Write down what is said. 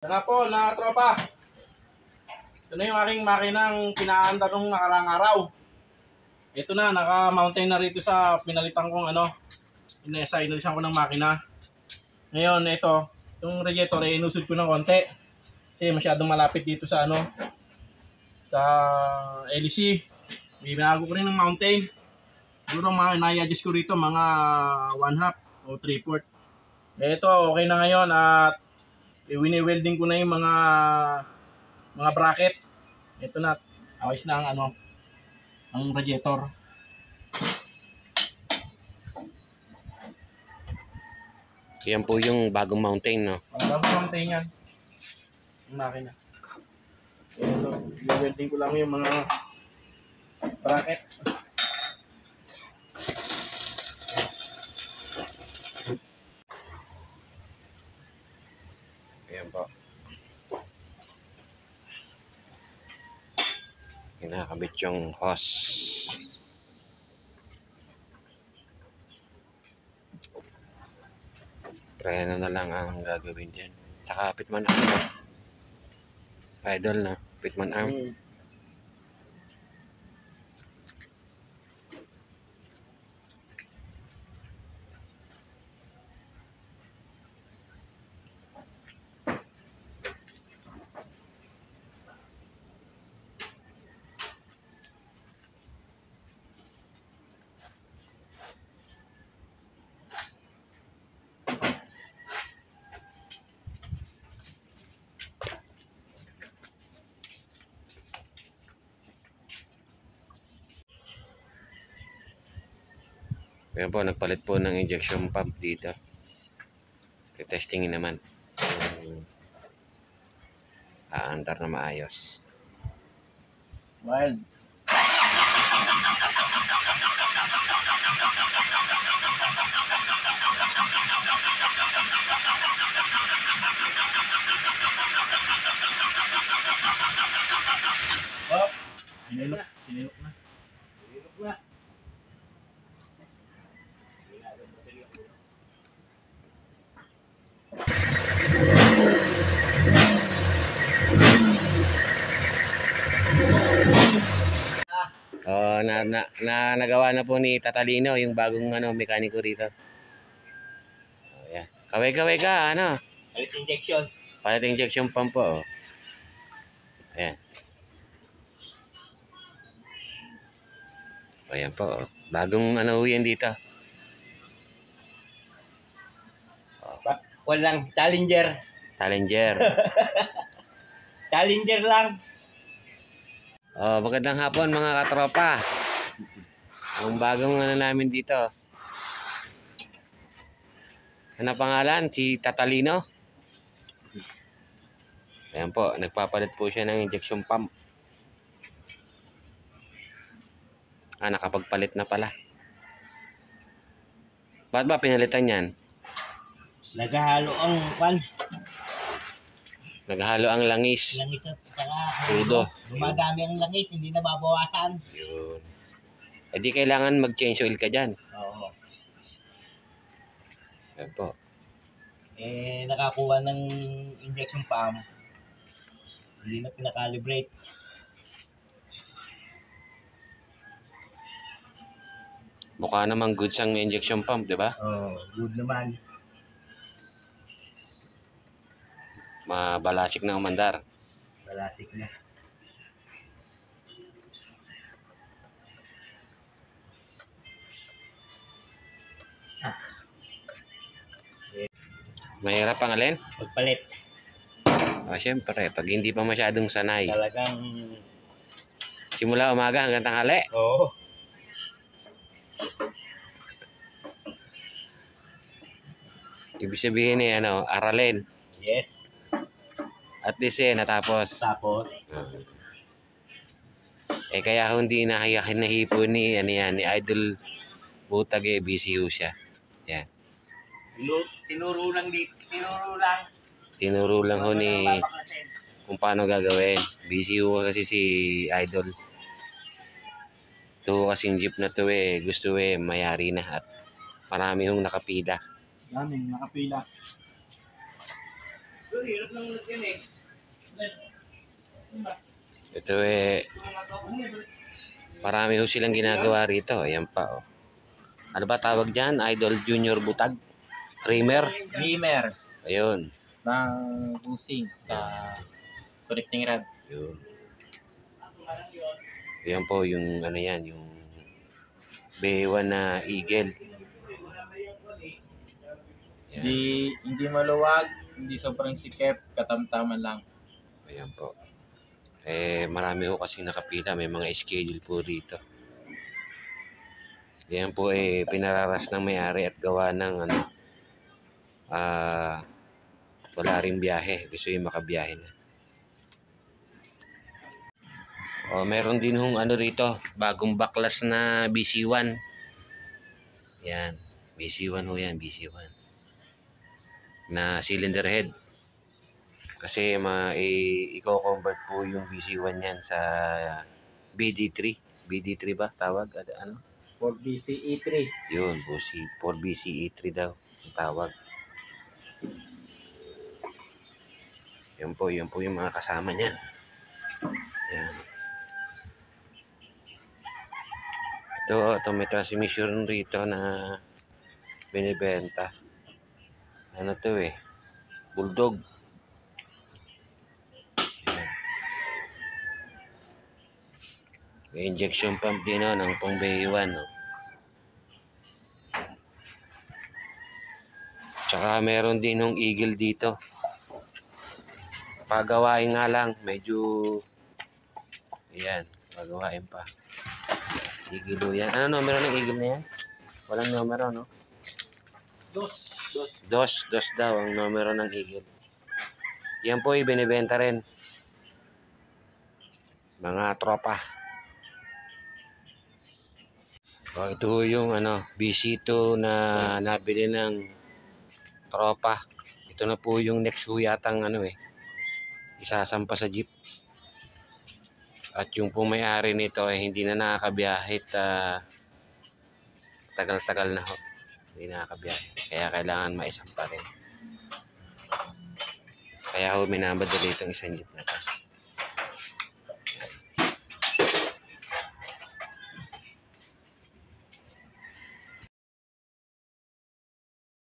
Nga po, na tropa. Ito na yung aking makinang pinaanda nung nakarang araw. Ito na, naka-mountain na rito sa pinalitan kong inalisan ko ng makina. Ngayon, ito, yung radiator ay inusod ko ng konti. Kasi masyadong malapit dito sa sa LEC. Binago ko rin ng mountain. Siguro na-adjust ko rito mga 1/2 o 3/4. Ito, okay na ngayon at wini-welding ko na yung mga bracket. Ito na, ayos na ang radiator. Yan po yung bagong mountain, no? Bagong mountain yan. Yung makina. Ito, wini-welding ko lang yung mga bracket. Ayan po. Kinakabit yung hose. Preno na lang ang gagawin dyan. Saka pitman arm. Idol na. Pitman arm. Kaya po, nagpalit po ng injection pump dito. Testingin naman. Aandar na maayos. Wild. Oh, sinilok na. Sinilok na. Oh, nagawa na po ni Tatalino yung bagong mekaniko rito. Oh, yeah. Kaway-kaway ka, Palit injection. Palit injection pump po. Oh. Ayan. Ayan po. Oh. Bagong yan dito. Oh. Walang Challenger. Challenger. Challenger lang. Oh, magandang hapon mga katropa. Ang bagong namin dito. Ano pangalan? Si Tatalino. Ayan po, nagpapalit po siya ng injection pump. Nakapagpalit na pala. Ba't ba pinalitan yan? Naghahalo ang pan. Naghalo ang langis. Langis at saka Crudo. dumadami ang langis, hindi nababawasan. Yun. E di kailangan mag-change oil ka dyan. Oo. Ayan po. Nakakuha ng injection pump. Hindi na pinakalibrate. Mukha namang good sang injection pump, di ba? Oo, good naman. Mabalasik na umandar. Balasik na. Mahirap ang alin? Pagpalit. Syempre, pag hindi pa masyadong sanay. Talagang... Simula umaga hanggang tanghali. Oo. Ibig sabihin aralin. Yes. At least natapos. Tapos, Kaya hindi nahipo ni Idol Butag busy ho siya. Yan. tinuro lang. Tinuro lang ho ni kung paano gagawin. Busy ho kasi si Idol. Ito kasing jeep na to gusto mayari na at marami hong nakapila. Daming nakapila. Hirap lang ulit yan eh. Ito marami ho silang ginagawa rito. Ayan pa oh. Ano ba tawag dyan? Idol Junior Butag? Reamer? Gamer Ayun. ng busing sa connecting rod. Yun. Ayan po yung ano yan, yung B1 na Eagle. Ayan. Hindi maluwag, hindi sobrang sikip, katamtaman lang. Ayan po. Marami ho kasi nakapila. May mga schedule po dito. Ayan po pinararas ng may-ari at gawa ng ano, wala ring biyahe. Gusto yung makabiyahe na. Meron din hong ano rito, bagong baklas na BC1. Yan, BC1 ho yan, BC1. Na cylinder head. Kasi i-convert po yung BC1 yan sa BD3. BD3 ba tawag? Ano? 4BCE3. Yun, 4BCE3 daw ang tawag. Yun po yung mga kasama niyan. Yan. Ito may transmission rito na binibenta. Ano to Bulldog. Yan. May injection pump din ng pang B1. Tsaka meron din ng Eagle dito. Pagawain nga lang, medyo ayan, pagawain pa. Eagle yan. Ano numero ng Eagle na yan? Walang numero, no? Dos daw ang numero ng Eagle. Yan po ibinibenta rin. Mga tropa. Ito yung BC2 na nabili ng tropa. Ito na po yung next ho yatang isasampa sa jeep. At yung pong may-ari nito hindi na nakakabiyahit tagal-tagal na ho. Hindi nakakabiyahe. Kaya kailangan maisampa rin. Kaya ho minamadali itong isang jeep na to.